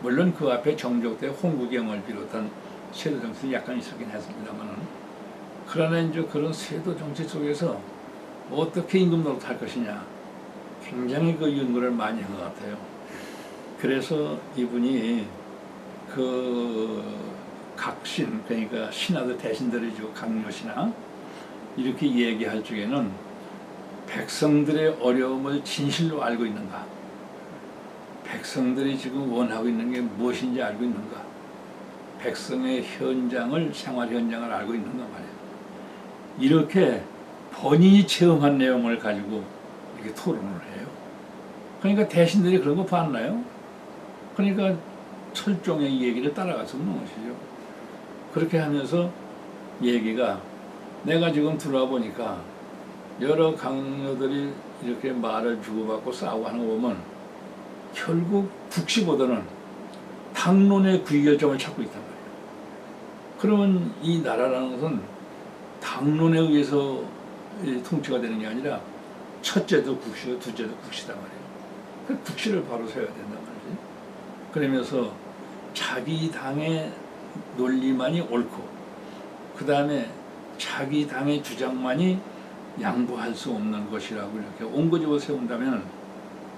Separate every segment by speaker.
Speaker 1: 물론 그 앞에 정족대 홍국영을 비롯한 세도 정치도 약간 있었긴 했습니다만은, 그러나 이제 그런 세도 정치 속에서 어떻게 임금 노릇할 것이냐, 굉장히 그 연구를 많이 한 것 같아요. 그래서 이분이 그 각신, 그러니까 신하들 대신들이죠, 강요신하, 이렇게 얘기할 적에는 백성들의 어려움을 진실로 알고 있는가, 백성들이 지금 원하고 있는 게 무엇인지 알고 있는가, 백성의 현장을, 생활 현장을 알고 있는가 말이에요. 이렇게 본인이 체험한 내용을 가지고 이렇게 토론을 해요. 그러니까 대신들이 그런 거 봤나요? 그러니까 철종의 얘기를 따라가서 묻는 것이죠. 그렇게 하면서 얘기가, 내가 지금 들어와 보니까 여러 강요들이 이렇게 말을 주고받고 싸우고 하는 거 보면 결국 국시보다는 당론의 구의결점을 찾고 있단 말이에요. 그러면 이 나라라는 것은 당론에 의해서 통치가 되는 게 아니라 첫째도 국시고 둘째도 국시단 말이에요. 그 국시를 바로 세워야 된단 말이지. 그러면서 자기 당의 논리만이 옳고, 그 다음에 자기 당의 주장만이 양보할 수 없는 것이라고 이렇게 옹고집어 세운다면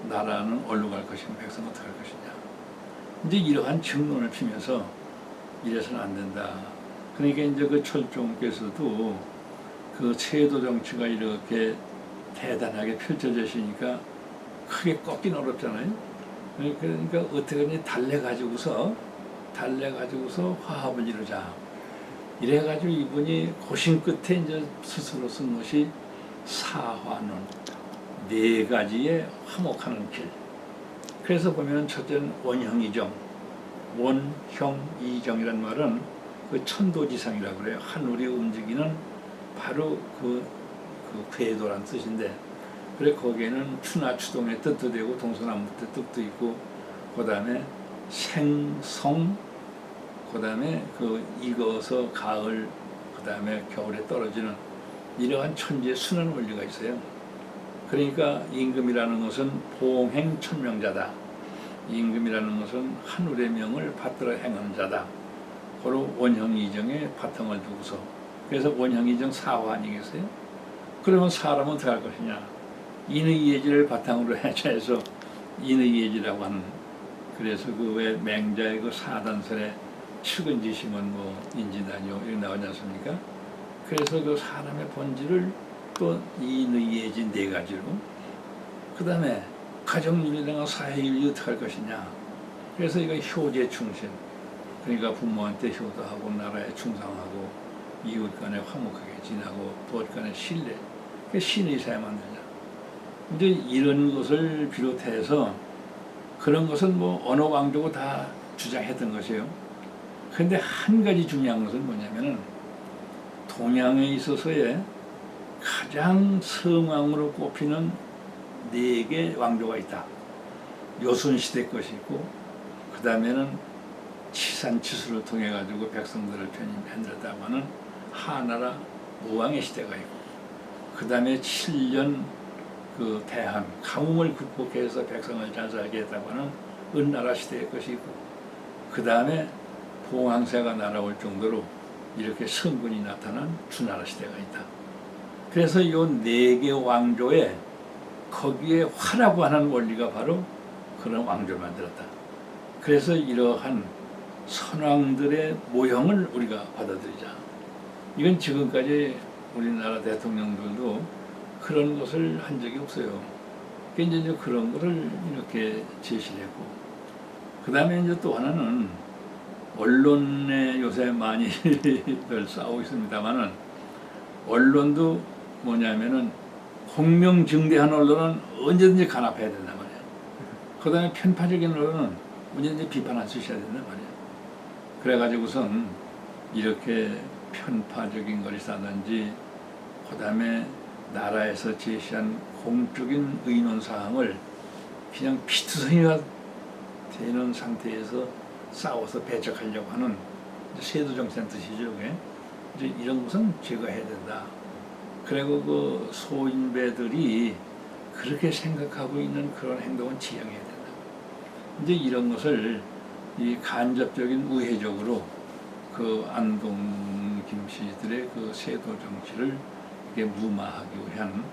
Speaker 1: 나라는 어디로 갈 것이며 백성은 어떻게 할 것이냐. 이제 이러한 증론을 피면서 이래서는 안 된다. 그러니까 이제 그 철종께서도 그 세도 정치가 이렇게 대단하게 펼쳐지시니까 크게 꺾긴 어렵잖아요. 그러니까 어떻게든 달래가지고서 화합을 이루자. 이래가지고 이분이 고심 끝에 이제 스스로 쓴 것이 사화론, 네 가지의 화목하는 길. 그래서 보면 첫째는 원형이정, 원형이정이란 말은 그 천도지상이라고 그래요. 하늘이 움직이는 바로 그 궤도란 뜻인데, 그래 거기에는 추나 추동의 뜻도 되고 동서남북 뜻도 있고, 그 다음에 생성, 그 다음에 그 익어서 가을, 그 다음에 겨울에 떨어지는 이러한 천지의 순환 원리가 있어요. 그러니까 임금이라는 것은 봉행천명자다. 임금이라는 것은 하늘의 명을 받들어 행하는 자다. 바로 원형이정의 바탕을 두고서, 그래서 원형이정 사화 아니겠어요? 그러면 사람은 어떻게 할 것이냐? 인의예지를 바탕으로 해서 인의예지라고 하는, 그래서 그 왜 맹자의 그 사단설에 측은지심은 뭐 인지다뇨 이렇게 나오지 않습니까? 그래서 그 사람의 본질을 또 인의예지 네 가지로, 그 다음에 가정윤리랑 사회윤리 어떻게 할 것이냐. 그래서 이거 효제 충신, 그러니까 부모한테 효도하고 나라에 충성하고 이웃 간에 화목하게 지내고 부엇 간에 신뢰, 신의 사회 만들자. 이제 이런 것을 비롯해서 그런 것은 뭐 어느 왕조고 다 주장했던 것이에요. 그런데 한 가지 중요한 것은 뭐냐면은 동양에 있어서의 가장 성왕으로 꼽히는 네 개 왕조가 있다. 요순시대 것이 있고, 그 다음에는 치산치수를 통해 가지고 백성들을 편입해냈다고 하는 하나라 무왕의 시대가 있고, 그 다음에 7년 그 대한 가뭄을 극복해서 백성을 잘 살게 했다고 하는 은나라 시대의 것이 있고, 그 다음에 봉황새가 날아올 정도로 이렇게 성군이 나타난 주나라 시대가 있다. 그래서 이 네 개 왕조에 거기에 화라고 하는 원리가 바로 그런 왕조를 만들었다. 그래서 이러한 선왕들의 모형을 우리가 받아들이자. 이건 지금까지 우리나라 대통령들도 그런 것을 한 적이 없어요. 그러니까 이제 그런 것을 이렇게 제시를 했고, 그 다음에 이제 또 하나는 언론에 요새 많이들 싸우고 있습니다만은, 언론도 뭐냐면은 공명증대한 언론은 언제든지 간합해야 된단 말이에요. 그 다음에 편파적인 언론은 언제든지 비판할 수 있어야 된단 말이에요. 그래가지고선 이렇게 편파적인 것이 있다든지, 그 다음에 나라에서 제시한 공적인 의논사항을 그냥 피투성이가 되는 상태에서 싸워서 배척하려고 하는 세도정치란 뜻이죠. 이제 이런 것은 제거해야 된다. 그리고 그 소인배들이 그렇게 생각하고 있는 그런 행동은 지양해야 된다. 이제 이런 것을 이 간접적인 우회적으로 그 안동 김씨들의 그 세도 정치를 이게 무마하기 위한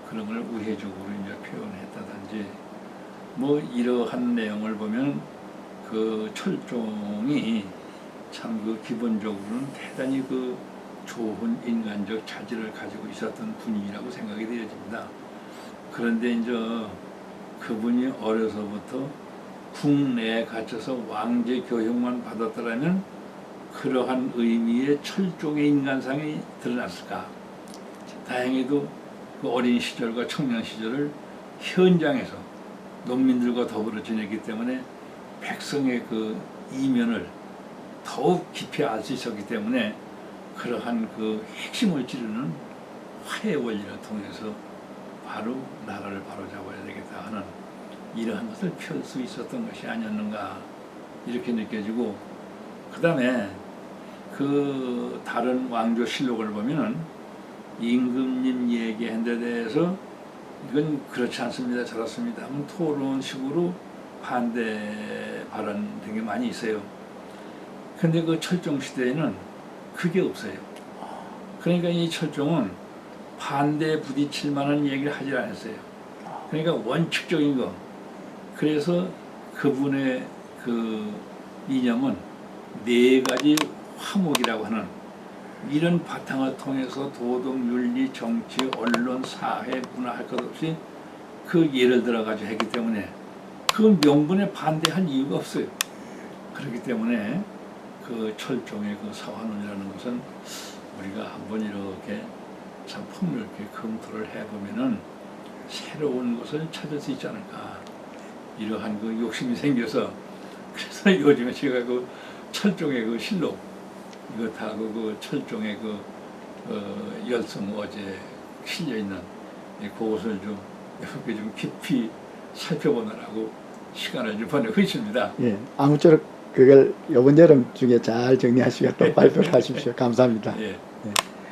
Speaker 1: 그런 걸 우회적으로 이제 표현했다든지 뭐 이러한 내용을 보면 그 철종이 참 그 기본적으로는 대단히 그 좋은 인간적 자질을 가지고 있었던 분이라고 생각이 되어집니다. 그런데 이제 그분이 어려서부터 국내에 갇혀서 왕제 교육만 받았더라면 그러한 의미의 철종의 인간상이 드러났을까? 다행히도 그 어린 시절과 청년 시절을 현장에서 농민들과 더불어 지냈기 때문에 백성의 그 이면을 더욱 깊이 알 수 있었기 때문에 그러한 그 핵심을 찌르는 화해 원리를 통해서 바로 나라를 바로잡아야 되겠다 하는 이러한 것을 펼 수 있었던 것이 아니었는가 이렇게 느껴지고, 그 다음에 그 다른 왕조실록을 보면은 임금님 얘기한 데 대해서 이건 그렇지 않습니다, 저렇습니다 하면 토론식으로 반대 발언된 게 많이 있어요. 근데 그 철종 시대에는 그게 없어요. 그러니까 이 철종은 반대에 부딪힐 만한 얘기를 하지 않았어요. 그러니까 원칙적인 거. 그래서 그분의 그 이념은 네 가지 화목이라고 하는 이런 바탕을 통해서 도덕, 윤리, 정치, 언론, 사회, 문화 할 것 없이 그 예를 들어가지고 했기 때문에 그 명분에 반대할 이유가 없어요. 그렇기 때문에 그 철종의 그 사화론이라는 것은 우리가 한번 이렇게 참 폭넓게 검토를 해보면은 새로운 것을 찾을 수 있지 않을까, 이러한 그 욕심이 생겨서 그래서 요즘에 제가 그 철종의 그 실록 이것하고 그 철종의 그 열성 어제 실려 있는 그것을 좀 이렇게 좀 깊이 살펴보느라고 시간을 좀 보내고 있습니다.
Speaker 2: 예, 아무쪼록 그걸 이번 여름 중에 잘 정리하시고 또 발표를 하십시오. 감사합니다.
Speaker 1: 예.